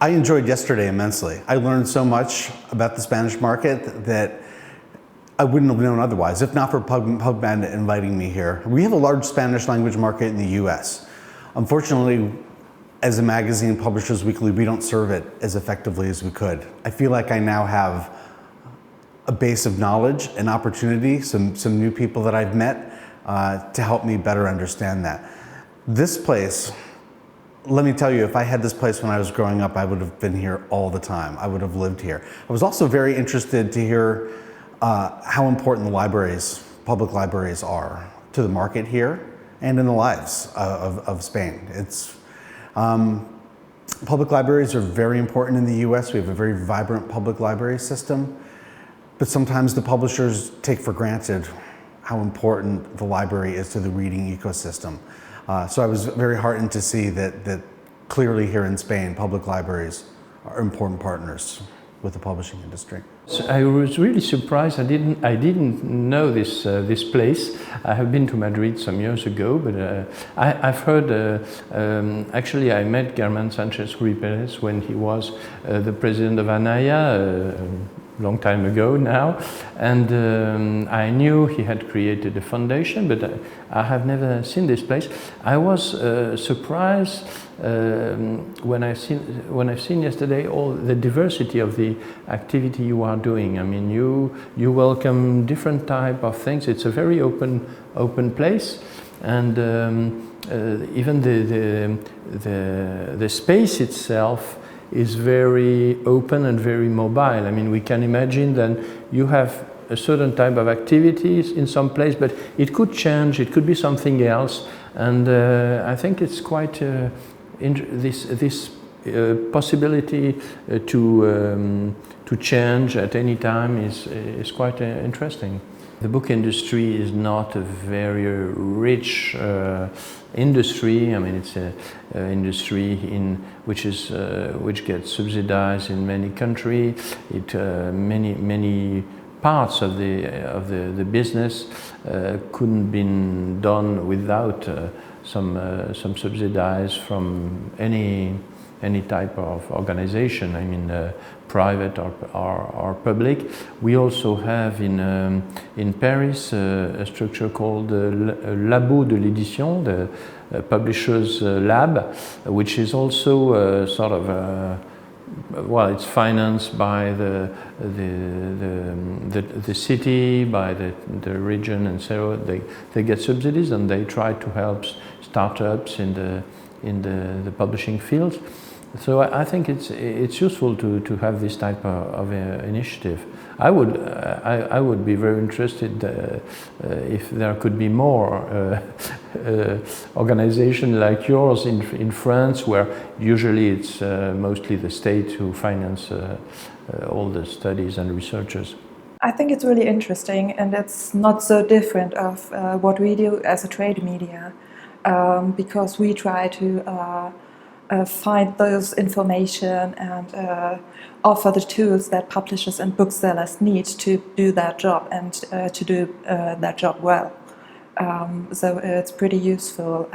I enjoyed yesterday immensely. I learned so much about the Spanish market that I wouldn't have known otherwise, if not for PubMed inviting me here. We have a large Spanish language market in the US. Unfortunately, as a magazine, Publishers Weekly, we don't serve it as effectively as we could. I feel like I now have a base of knowledge and opportunity, some new people that I've met to help me better understand that. This place, let me tell you, if I had this place when I was growing up, I would have been here all the time. I would have lived here. I was also very interested to hear how important the libraries, public libraries, are to the market here and in the lives of Spain. Public libraries are very important in the US. We have a very vibrant public library system, but sometimes the publishers take for granted how important the library is to the reading ecosystem. So I was very heartened to see that clearly here in Spain, public libraries are important partners with the publishing industry. So I was really surprised. I didn't know this place. I have been to Madrid some years ago, but I've heard. Actually, I met Germán Sánchez-Ruiz when he was the president of ANAIA. Long time ago now, and I knew he had created a foundation, but I have never seen this place. I was surprised when I've seen yesterday all the diversity of the activity you are doing. I mean, you welcome different type of things. It's a very open place, and even the space itself is very open and very mobile. I mean, we can imagine that you have a certain type of activities in some place, but it could change, it could be something else. And I think it's quite, this possibility to change at any time is quite interesting. The book industry is not a very rich industry. I mean, it's an industry which gets subsidized in many countries. Many parts of the business couldn't be done without some subsidies from any type of organization. I mean, private or public. We also have in Paris a structure called Labo de l'édition, the Publishers Lab, which is also sort of well, it's financed by the city, by the region, and so they get subsidies and they try to help startups in the publishing field. So I think it's useful to have this type of initiative. I would be very interested if there could be more organizations like yours in France, where usually it's mostly the state who finance all the studies and researchers. I think it's really interesting, and it's not so different of what we do as a trade media, because we try to find those information and offer the tools that publishers and booksellers need to do their job and to do their job well. So it's pretty useful,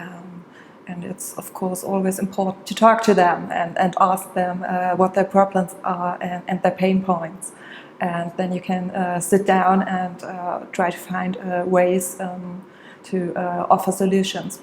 and it's of course always important to talk to them and ask them what their problems are and their pain points. And then you can sit down and try to find ways to offer solutions.